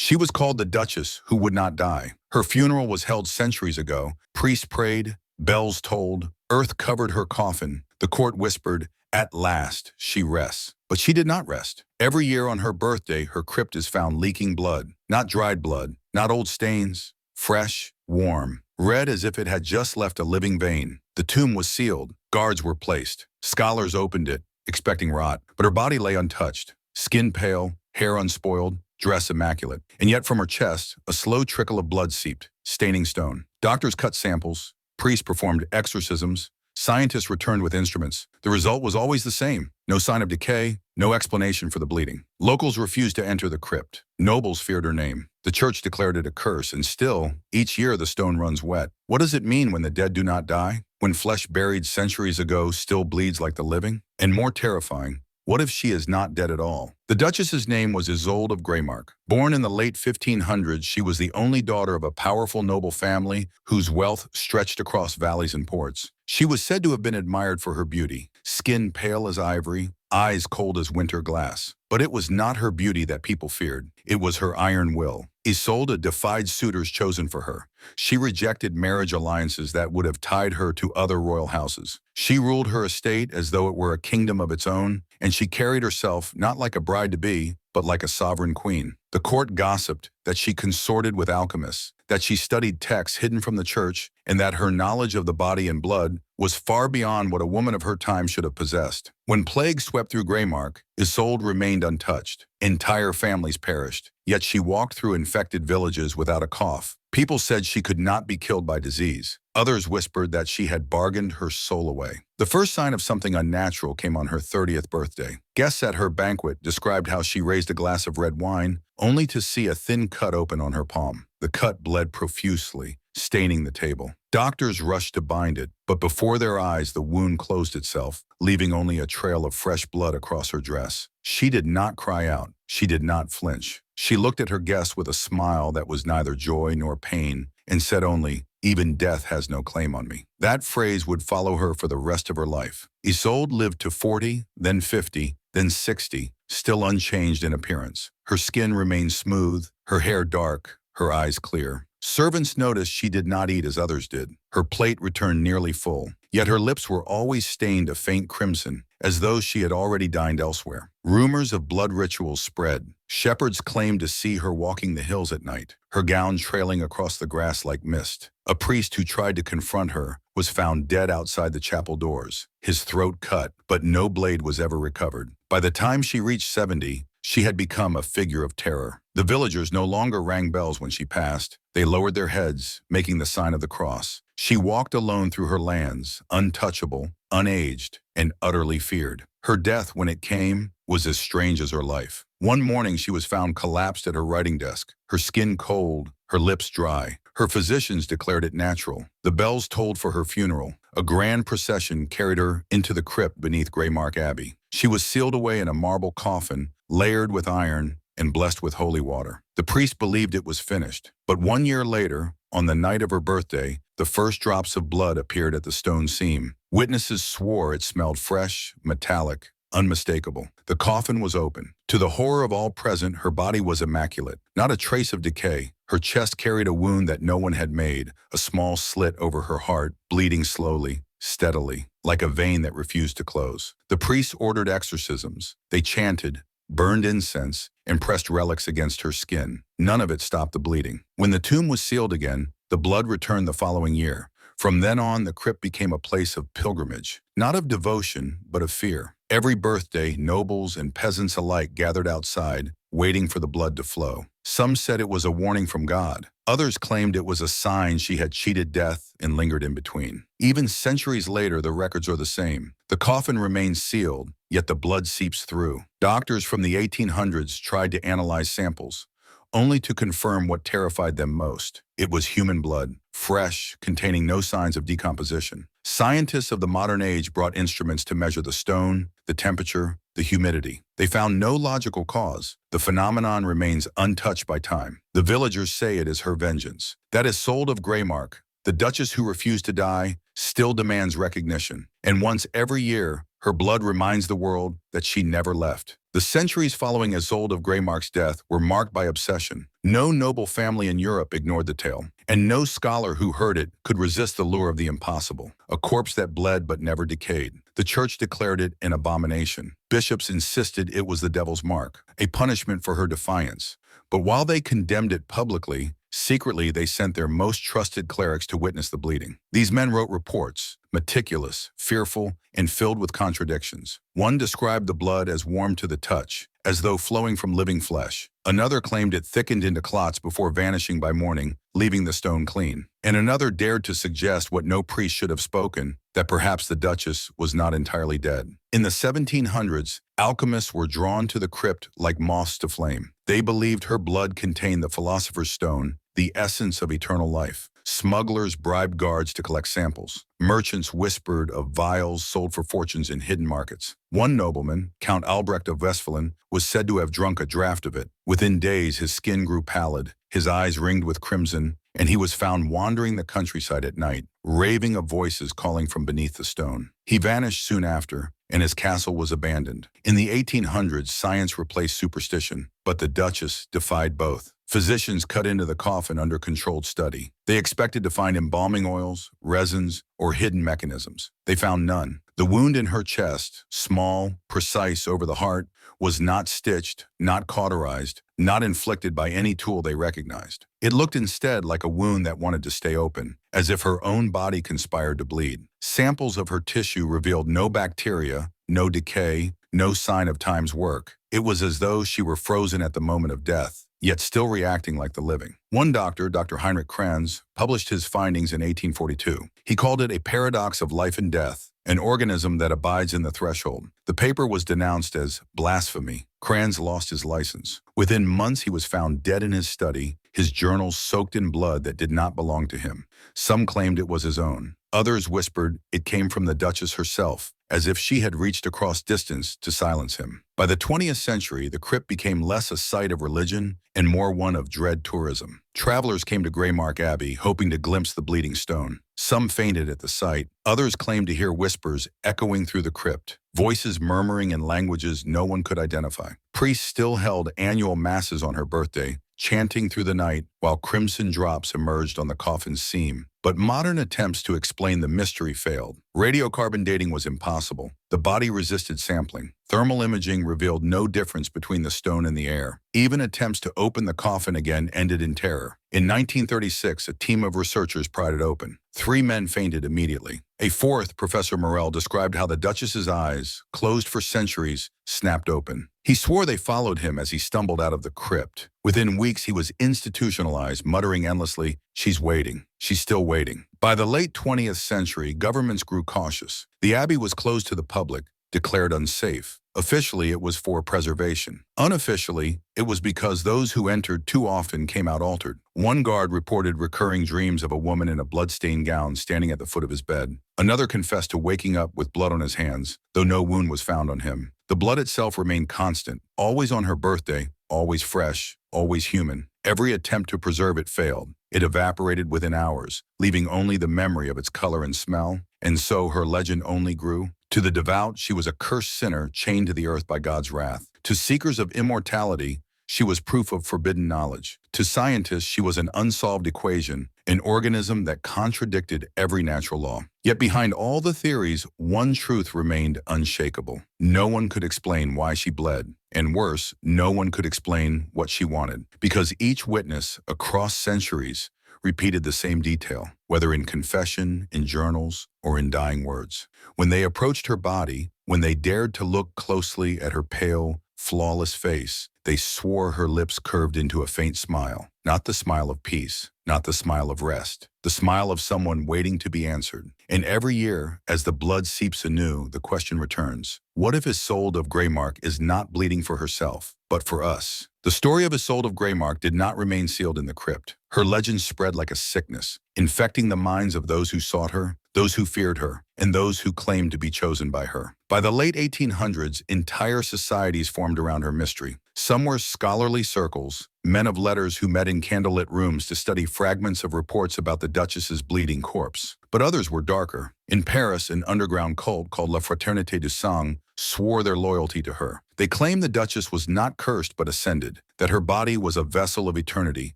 She was called the Duchess who would not die. Her funeral was held centuries ago. Priests prayed, bells tolled, earth covered her coffin. The court whispered, "At last, she rests." But she did not rest. Every year on her birthday, her crypt is found leaking blood. Not dried blood, not old stains. Fresh, warm, red as if it had just left a living vein. The tomb was sealed. Guards were placed. Scholars opened it, expecting rot. But her body lay untouched. Skin pale, hair unspoiled, dress immaculate. And yet from her chest, a slow trickle of blood seeped, staining stone. Doctors cut samples. Priests performed exorcisms. Scientists returned with instruments. The result was always the same. No sign of decay, no explanation for the bleeding. Locals refused to enter the crypt. Nobles feared her name. The church declared it a curse, and still, each year the stone runs wet. What does it mean when the dead do not die? When flesh buried centuries ago still bleeds like the living? And more terrifying, what if she is not dead at all? The Duchess's name was Isolde of Greymark. Born in the late 1500s, she was the only daughter of a powerful noble family whose wealth stretched across valleys and ports. She was said to have been admired for her beauty, skin pale as ivory, eyes cold as winter glass. But it was not her beauty that people feared. It was her iron will. Isolde defied suitors chosen for her. She rejected marriage alliances that would have tied her to other royal houses. She ruled her estate as though it were a kingdom of its own, and she carried herself not like a bride-to-be, but like a sovereign queen. The court gossiped that she consorted with alchemists, that she studied texts hidden from the church, and that her knowledge of the body and blood was far beyond what a woman of her time should have possessed. When plague swept through Greymark, Isolde remained untouched. Entire families perished, yet she walked through infected villages without a cough. People said she could not be killed by disease. Others whispered that she had bargained her soul away. The first sign of something unnatural came on her 30th birthday. Guests at her banquet described how she raised a glass of red wine, only to see a thin cut open on her palm. The cut bled profusely, staining the table. Doctors rushed to bind it, but before their eyes the wound closed itself, leaving only a trail of fresh blood across her dress. She did not cry out. She did not flinch. She looked at her guests with a smile that was neither joy nor pain, and said only, "Even death has no claim on me." That phrase would follow her for the rest of her life. Isolde lived to 40, then 50, then 60, still unchanged in appearance. Her skin remained smooth, her hair dark, her eyes clear. Servants noticed she did not eat as others did. Her plate returned nearly full, yet her lips were always stained a faint crimson, as though she had already dined elsewhere. Rumors of blood rituals spread. Shepherds claimed to see her walking the hills at night, her gown trailing across the grass like mist. A priest who tried to confront her was found dead outside the chapel doors, his throat cut, but no blade was ever recovered. By the time she reached 70, she had become a figure of terror. The villagers no longer rang bells when she passed. They lowered their heads, making the sign of the cross. She walked alone through her lands, untouchable, unaged, and utterly feared. Her death, when it came, was as strange as her life. One morning she was found collapsed at her writing desk, her skin cold, her lips dry. Her physicians declared it natural. The bells tolled for her funeral. A grand procession carried her into the crypt beneath Greymark Abbey. She was sealed away in a marble coffin, layered with iron and blessed with holy water. The priest believed it was finished. But 1 year later, on the night of her birthday, the first drops of blood appeared at the stone seam. Witnesses swore it smelled fresh, metallic, unmistakable. The coffin was open. To the horror of all present, her body was immaculate. Not a trace of decay. Her chest carried a wound that no one had made, a small slit over her heart, bleeding slowly, steadily, like a vein that refused to close. The priests ordered exorcisms. They chanted, burned incense, and pressed relics against her skin. None of it stopped the bleeding. When the tomb was sealed again, the blood returned the following year. From then on, the crypt became a place of pilgrimage, not of devotion, but of fear. Every birthday, nobles and peasants alike gathered outside, waiting for the blood to flow. Some said it was a warning from God. Others claimed it was a sign she had cheated death and lingered in between. Even centuries later, the records are the same. The coffin remains sealed, yet the blood seeps through. Doctors from the 1800s tried to analyze samples, only to confirm what terrified them most. It was human blood, fresh, containing no signs of decomposition. Scientists of the modern age brought instruments to measure the stone, the temperature, the humidity. They found no logical cause. The phenomenon remains untouched by time. The villagers say it is her vengeance. That Isolde of Greymark, the Duchess who refused to die, still demands recognition. And once every year, Her blood reminds the world that she never left. The centuries following Isolde of Greymark's death were marked by obsession. No noble family in Europe ignored the tale, and no scholar who heard it could resist the lure of the impossible. A corpse that bled but never decayed. The church declared it an abomination. Bishops insisted it was the devil's mark, a punishment for her defiance. But while they condemned it publicly, secretly they sent their most trusted clerics to witness the bleeding. These men wrote reports, meticulous, fearful, and filled with contradictions. One described the blood as warm to the touch, as though flowing from living flesh. Another claimed it thickened into clots before vanishing by morning, leaving the stone clean. And another dared to suggest what no priest should have spoken, that perhaps the Duchess was not entirely dead. In the 1700s, alchemists were drawn to the crypt like moths to flame. They believed her blood contained the philosopher's stone, the essence of eternal life. Smugglers bribed guards to collect samples. Merchants whispered of vials sold for fortunes in hidden markets. One nobleman, Count Albrecht of Westphalen, was said to have drunk a draught of it. Within days, his skin grew pallid, his eyes ringed with crimson, and he was found wandering the countryside at night, raving of voices calling from beneath the stone. He vanished soon after, and his castle was abandoned. In the 1800s, science replaced superstition, but the Duchess defied both. Physicians cut into the coffin under controlled study. They expected to find embalming oils, resins, or hidden mechanisms. They found none. The wound in her chest, small, precise over the heart, was not stitched, not cauterized, not inflicted by any tool they recognized. It looked instead like a wound that wanted to stay open, as if her own body conspired to bleed. Samples of her tissue revealed no bacteria, no decay, no sign of time's work. It was as though she were frozen at the moment of death, yet still reacting like the living. One doctor, Dr. Heinrich Kranz, published his findings in 1842. He called it a paradox of life and death, an organism that abides in the threshold. The paper was denounced as blasphemy. Kranz lost his license. Within months, he was found dead in his study, his journals soaked in blood that did not belong to him. Some claimed it was his own. Others whispered it came from the Duchess herself, as if she had reached across distance to silence him. By the 20th century, the crypt became less a site of religion and more one of dread tourism. Travelers came to Greymark Abbey, hoping to glimpse the bleeding stone. Some fainted at the sight. Others claimed to hear whispers echoing through the crypt, voices murmuring in languages no one could identify. Priests still held annual masses on her birthday, chanting through the night while crimson drops emerged on the coffin's seam. But modern attempts to explain the mystery failed. Radiocarbon dating was impossible. The body resisted sampling. Thermal imaging revealed no difference between the stone and the air. Even attempts to open the coffin again ended in terror. In 1936, a team of researchers pried it open. 3 men fainted immediately. A fourth, Professor Morel, described how the Duchess's eyes, closed for centuries, snapped open. He swore they followed him as he stumbled out of the crypt. Within weeks, he was institutionalized, muttering endlessly, "She's waiting. She's still waiting." By the late 20th century, governments grew cautious. The abbey was closed to the public, declared unsafe. Officially, it was for preservation. Unofficially, it was because those who entered too often came out altered. One guard reported recurring dreams of a woman in a blood-stained gown standing at the foot of his bed. Another confessed to waking up with blood on his hands, though no wound was found on him. The blood itself remained constant, always on her birthday, always fresh, always human. Every attempt to preserve it failed. It evaporated within hours, leaving only the memory of its color and smell, and so her legend only grew. To the devout, she was a cursed sinner chained to the earth by God's wrath. To seekers of immortality, she was proof of forbidden knowledge. To scientists, she was an unsolved equation, an organism that contradicted every natural law. Yet behind all the theories, one truth remained unshakable. No one could explain why she bled, and worse, no one could explain what she wanted, because each witness, across centuries, repeated the same detail, whether in confession, in journals, or in dying words. When they approached her body, when they dared to look closely at her pale, flawless face, they swore her lips curved into a faint smile, not the smile of peace, not the smile of rest, the smile of someone waiting to be answered. And every year, as the blood seeps anew, the question returns, what if Isolde of Greymark is not bleeding for herself, but for us? The story of Isolde of Greymark did not remain sealed in the crypt. Her legend spread like a sickness, infecting the minds of those who sought her, those who feared her, and those who claimed to be chosen by her. By the late 1800s, entire societies formed around her mystery. Some were scholarly circles, men of letters who met in candlelit rooms to study fragments of reports about the Duchess's bleeding corpse. But others were darker. In Paris, an underground cult called La Fraternité du Sang swore their loyalty to her. They claimed the Duchess was not cursed but ascended, that her body was a vessel of eternity,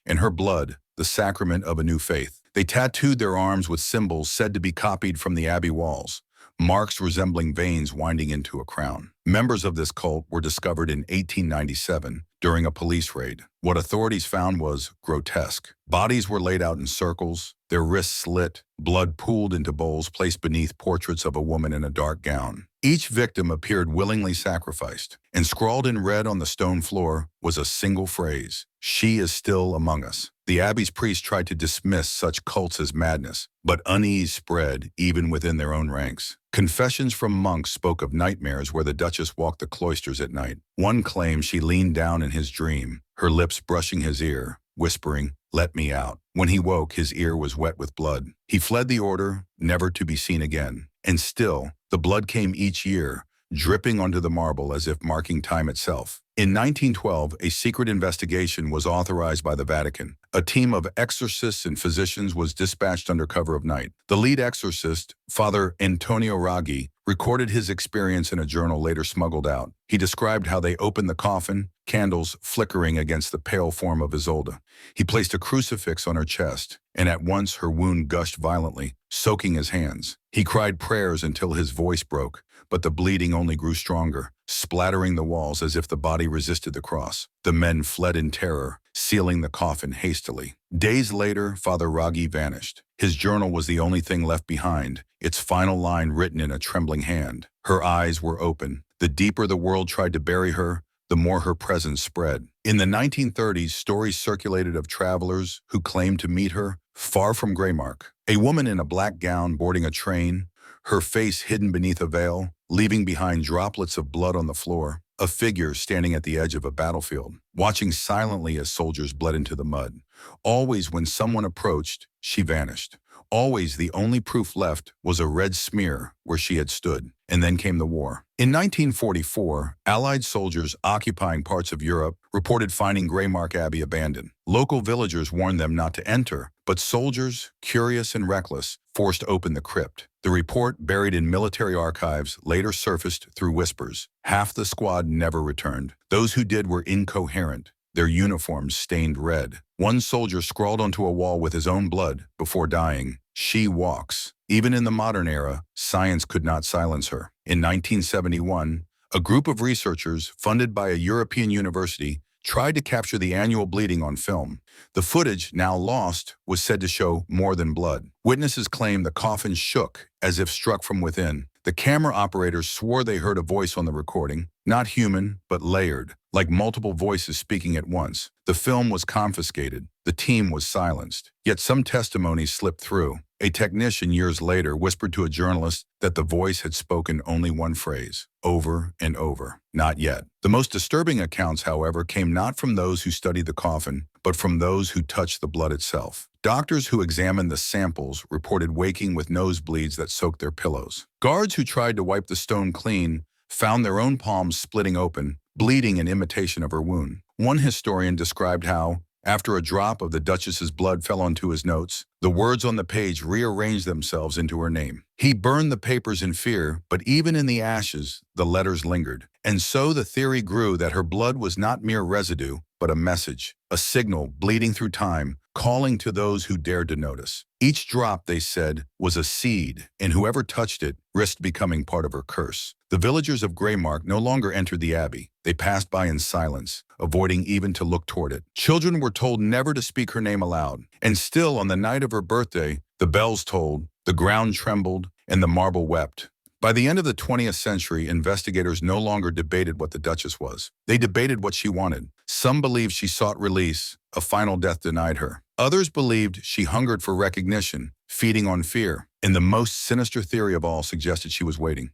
and her blood, the sacrament of a new faith. They tattooed their arms with symbols said to be copied from the abbey walls, marks resembling veins winding into a crown. Members of this cult were discovered in 1897 during a police raid. What authorities found was grotesque. Bodies were laid out in circles, their wrists slit, blood pooled into bowls placed beneath portraits of a woman in a dark gown. Each victim appeared willingly sacrificed, and scrawled in red on the stone floor was a single phrase: "She is still among us." The abbey's priests tried to dismiss such cults as madness, but unease spread even within their own ranks. Confessions from monks spoke of nightmares where the Duchess walked the cloisters at night. One claimed she leaned down in his dream, her lips brushing his ear, whispering, "Let me out." When he woke, his ear was wet with blood. He fled the order, never to be seen again. And still, the blood came each year, dripping onto the marble as if marking time itself. In 1912, a secret investigation was authorized by the Vatican. A team of exorcists and physicians was dispatched under cover of night. The lead exorcist, Father Antonio Raggi, recorded his experience in a journal later smuggled out. He described how they opened the coffin, candles flickering against the pale form of Isolde. He placed a crucifix on her chest, and at once her wound gushed violently, soaking his hands. He cried prayers until his voice broke, but the bleeding only grew stronger, splattering the walls as if the body resisted the cross. The men fled in terror, sealing the coffin hastily. Days later, Father Raggi vanished. His journal was the only thing left behind, its final line written in a trembling hand. Her eyes were open. The deeper the world tried to bury her, the more her presence spread. In the 1930s, stories circulated of travelers who claimed to meet her far from Greymark. A woman in a black gown boarding a train, her face hidden beneath a veil, leaving behind droplets of blood on the floor. A figure standing at the edge of a battlefield, watching silently as soldiers bled into the mud. Always when someone approached, she vanished. Always the only proof left was a red smear where she had stood. And then came the war. In 1944, Allied soldiers occupying parts of Europe reported finding Greymark Abbey abandoned. Local villagers warned them not to enter, but soldiers, curious and reckless, forced open the crypt. The report, buried in military archives, later surfaced through whispers. Half the squad never returned. Those who did were incoherent, their uniforms stained red. One soldier scrawled onto a wall with his own blood before dying, "She walks." Even in the modern era, science could not silence her. In 1971, a group of researchers funded by a European university tried to capture the annual bleeding on film. The footage, now lost, was said to show more than blood. Witnesses claimed the coffin shook as if struck from within. The camera operators swore they heard a voice on the recording, not human, but layered, like multiple voices speaking at once. The film was confiscated. The team was silenced. Yet some testimonies slipped through. A technician years later whispered to a journalist that the voice had spoken only one phrase, over and over, "Not yet." The most disturbing accounts, however, came not from those who studied the coffin, but from those who touched the blood itself. Doctors who examined the samples reported waking with nosebleeds that soaked their pillows. Guards who tried to wipe the stone clean found their own palms splitting open, bleeding in imitation of her wound. One historian described how, after a drop of the Duchess's blood fell onto his notes, the words on the page rearranged themselves into her name. He burned the papers in fear, but even in the ashes, the letters lingered. And so the theory grew that her blood was not mere residue, but a message, a signal bleeding through time, calling to those who dared to notice. Each drop, they said, was a seed, and whoever touched it risked becoming part of her curse. The villagers of Greymark no longer entered the abbey. They passed by in silence, avoiding even to look toward it. Children were told never to speak her name aloud. And still, on the night of her birthday, the bells tolled, the ground trembled, and the marble wept. By the end of the 20th century, investigators no longer debated what the Duchess was. They debated what she wanted. Some believed she sought release, a final death denied her. Others believed she hungered for recognition, feeding on fear. And the most sinister theory of all suggested she was waiting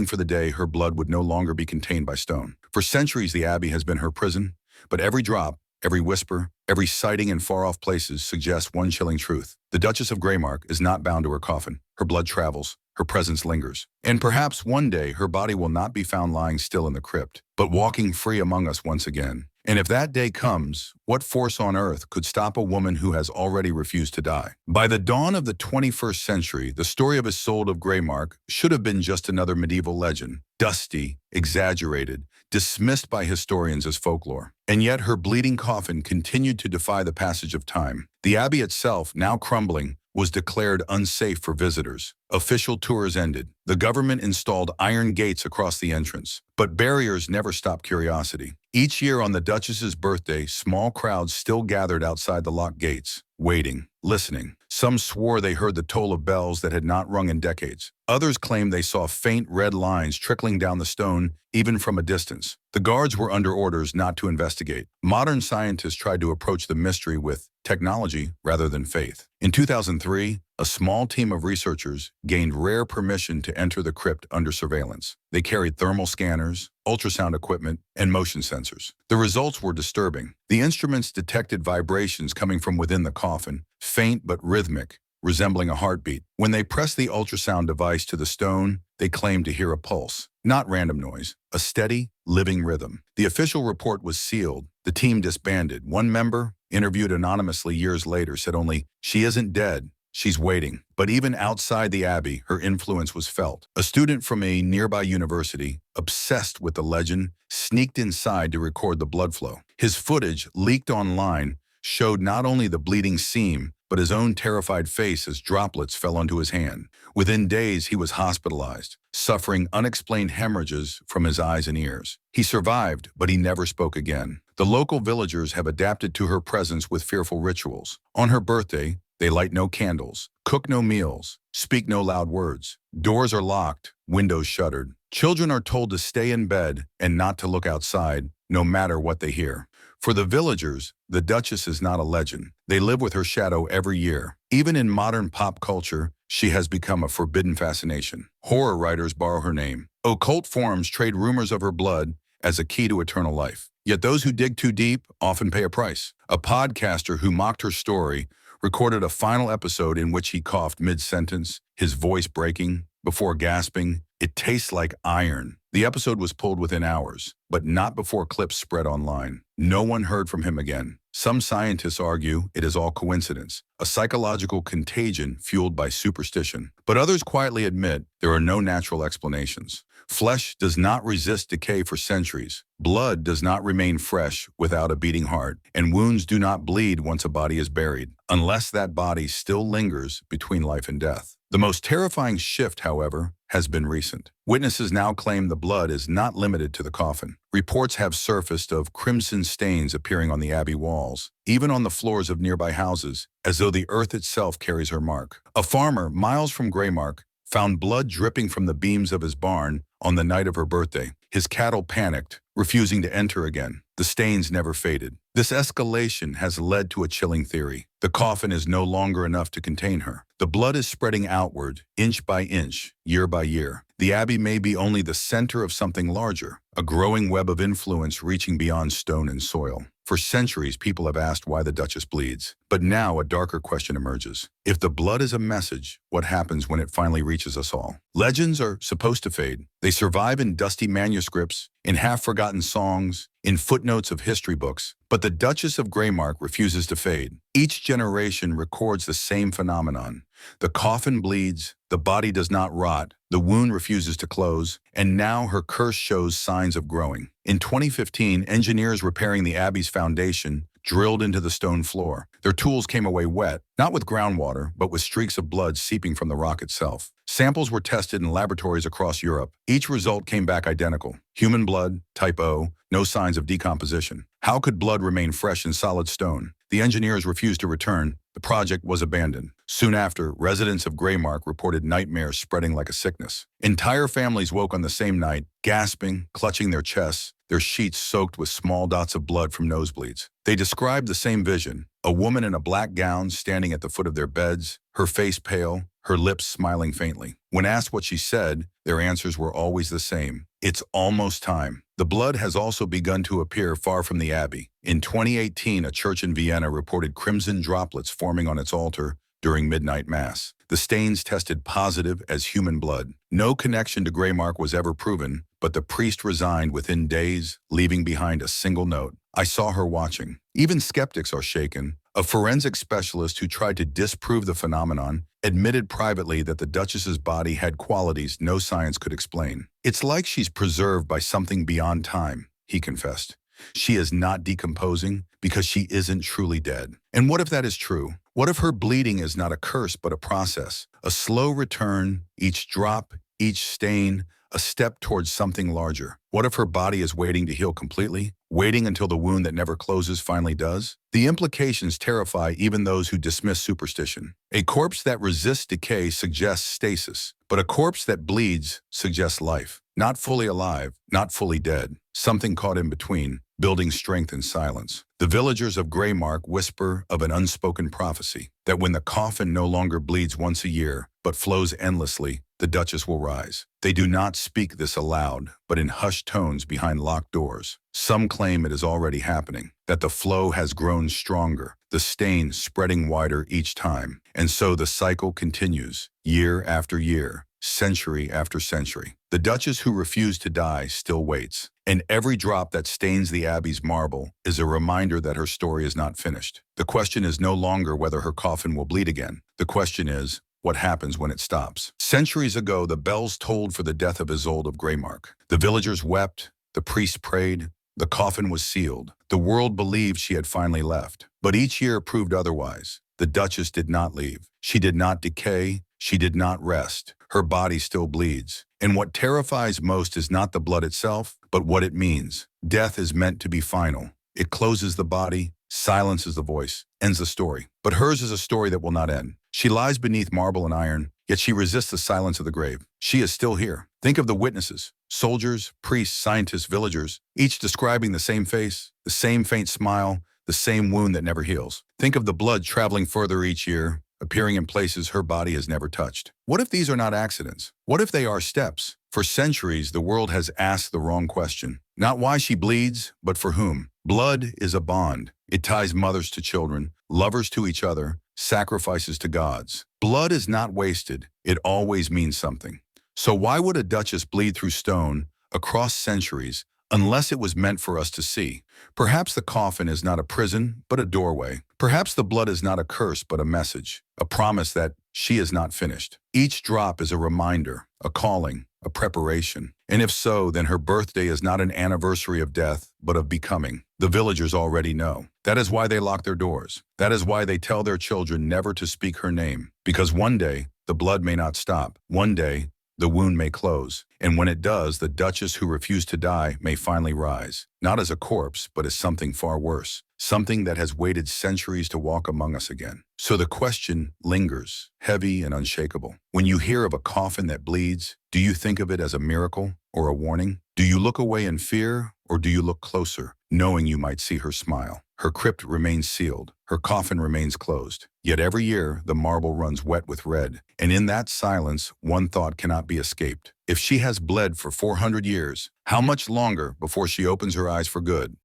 for the day her blood would no longer be contained by stone. For centuries, the abbey has been her prison, but every drop, every whisper, every sighting in far-off places suggests one chilling truth. The Duchess of Greymark is not bound to her coffin. Her blood travels. Her presence lingers. And perhaps one day her body will not be found lying still in the crypt, but walking free among us once again. And if that day comes, what force on earth could stop a woman who has already refused to die? By the dawn of the 21st century, the story of Isolde of Greymark should have been just another medieval legend, dusty, exaggerated, dismissed by historians as folklore. And yet her bleeding coffin continued to defy the passage of time. The abbey itself, now crumbling, was declared unsafe for visitors. Official tours ended. The government installed iron gates across the entrance. But barriers never stopped curiosity. Each year on the Duchess's birthday, small crowds still gathered outside the locked gates, waiting, listening. Some swore they heard the toll of bells that had not rung in decades. Others claimed they saw faint red lines trickling down the stone, even from a distance. The guards were under orders not to investigate. Modern scientists tried to approach the mystery with technology rather than faith. In 2003, a small team of researchers gained rare permission to enter the crypt under surveillance. They carried thermal scanners, ultrasound equipment, and motion sensors. The results were disturbing. The instruments detected vibrations coming from within the coffin, faint but rhythmic, resembling a heartbeat. When they pressed the ultrasound device to the stone, they claimed to hear a pulse, not random noise, a steady, living rhythm. The official report was sealed. The team disbanded. One member, interviewed anonymously years later, said only, "She isn't dead. She's waiting." But even outside the abbey, her influence was felt. A student from a nearby university, obsessed with the legend, sneaked inside to record the blood flow. His footage, leaked online, showed not only the bleeding seam, but his own terrified face as droplets fell onto his hand. Within days, he was hospitalized, suffering unexplained hemorrhages from his eyes and ears. He survived, but he never spoke again. The local villagers have adapted to her presence with fearful rituals. On her birthday, they light no candles, cook no meals, speak no loud words. Doors are locked, windows shuttered. Children are told to stay in bed and not to look outside, no matter what they hear. For the villagers, the Duchess is not a legend. They live with her shadow every year. Even in modern pop culture, she has become a forbidden fascination. Horror writers borrow her name. Occult forums trade rumors of her blood as a key to eternal life. Yet those who dig too deep often pay a price. A podcaster who mocked her story recorded a final episode in which he coughed mid-sentence, his voice breaking, before gasping, "It tastes like iron." The episode was pulled within hours, but not before clips spread online. No one heard from him again. Some scientists argue it is all coincidence, a psychological contagion fueled by superstition. But others quietly admit there are no natural explanations. Flesh does not resist decay for centuries. Blood does not remain fresh without a beating heart, and wounds do not bleed once a body is buried, unless that body still lingers between life and death. The most terrifying shift, however, has been recent. Witnesses now claim the blood is not limited to the coffin. Reports have surfaced of crimson stains appearing on the abbey walls, even on the floors of nearby houses, as though the earth itself carries her mark. A farmer, miles from Greymark, found blood dripping from the beams of his barn on the night of her birthday. His cattle panicked, refusing to enter again. The stains never faded. This escalation has led to a chilling theory. The coffin is no longer enough to contain her. The blood is spreading outward, inch by inch, year by year. The abbey may be only the center of something larger, a growing web of influence reaching beyond stone and soil. For centuries, people have asked why the Duchess bleeds. But now a darker question emerges. If the blood is a message, what happens when it finally reaches us all? Legends are supposed to fade. They survive in dusty manuscripts, in half-forgotten songs, in footnotes of history books. But the Duchess of Greymark refuses to fade. Each generation records the same phenomenon. The coffin bleeds, the body does not rot, the wound refuses to close, and now her curse shows signs of growing. In 2015, engineers repairing the abbey's foundation drilled into the stone floor. Their tools came away wet, not with groundwater, but with streaks of blood seeping from the rock itself. Samples were tested in laboratories across Europe. Each result came back identical. Human blood, type O, no signs of decomposition. How could blood remain fresh in solid stone? The engineers refused to return. The project was abandoned. Soon after, residents of Greymark reported nightmares spreading like a sickness. Entire families woke on the same night, gasping, clutching their chests, their sheets soaked with small dots of blood from nosebleeds. They described the same vision, a woman in a black gown standing at the foot of their beds, her face pale, her lips smiling faintly. When asked what she said, their answers were always the same. "It's almost time." The blood has also begun to appear far from the abbey. In 2018, a church in Vienna reported crimson droplets forming on its altar during midnight mass. The stains tested positive as human blood. No connection to Greymark was ever proven, but the priest resigned within days, leaving behind a single note. I saw her watching. Even skeptics are shaken. A forensic specialist who tried to disprove the phenomenon admitted privately that the Duchess's body had qualities no science could explain. It's like she's preserved by something beyond time, he confessed. She is not decomposing because she isn't truly dead. And what if that is true? What if her bleeding is not a curse but a process? A slow return, each drop, each stain, a step towards something larger. What if her body is waiting to heal completely, waiting until the wound that never closes finally does? The implications terrify even those who dismiss superstition. A corpse that resists decay suggests stasis, but a corpse that bleeds suggests life. Not fully alive, not fully dead, something caught in between, building strength in silence. The villagers of Greymark whisper of an unspoken prophecy, that when the coffin no longer bleeds once a year, but flows endlessly, the Duchess will rise. They do not speak this aloud, but in hushed tones behind locked doors. Some claim it is already happening, that the flow has grown stronger, the stain spreading wider each time. And so the cycle continues, year after year, century after century. The Duchess who refused to die still waits, and every drop that stains the abbey's marble is a reminder that her story is not finished. The question is no longer whether her coffin will bleed again. The question is, what happens when it stops? Centuries ago, the bells tolled for the death of Isolde of Greymark. The villagers wept, the priests prayed, the coffin was sealed. The world believed she had finally left. But each year proved otherwise. The Duchess did not leave. She did not decay. She did not rest. Her body still bleeds. And what terrifies most is not the blood itself, but what it means. Death is meant to be final. It closes the body, silences the voice, ends the story. But hers is a story that will not end. She lies beneath marble and iron, yet she resists the silence of the grave. She is still here. Think of the witnesses, soldiers, priests, scientists, villagers, each describing the same face, the same faint smile, the same wound that never heals. Think of the blood traveling further each year, appearing in places her body has never touched. What if these are not accidents? What if they are steps? For centuries, the world has asked the wrong question. Not why she bleeds, but for whom. Blood is a bond. It ties mothers to children, lovers to each other, sacrifices to gods. Blood is not wasted. It always means something. So why would a duchess bleed through stone across centuries unless it was meant for us to see? Perhaps the coffin is not a prison, but a doorway. Perhaps the blood is not a curse, but a message, a promise that she is not finished. Each drop is a reminder, a calling, a preparation. And if so, then her birthday is not an anniversary of death, but of becoming. The villagers already know. That is why they lock their doors. That is why they tell their children never to speak her name. Because one day, the blood may not stop. One day, the wound may close. And when it does, the Duchess who refused to die may finally rise. Not as a corpse, but as something far worse. Something that has waited centuries to walk among us again. So the question lingers, heavy and unshakable. When you hear of a coffin that bleeds, do you think of it as a miracle or a warning? Do you look away in fear, or do you look closer, knowing you might see her smile? Her crypt remains sealed. Her coffin remains closed. Yet every year, the marble runs wet with red. And in that silence, one thought cannot be escaped. If she has bled for 400 years, how much longer before she opens her eyes for good?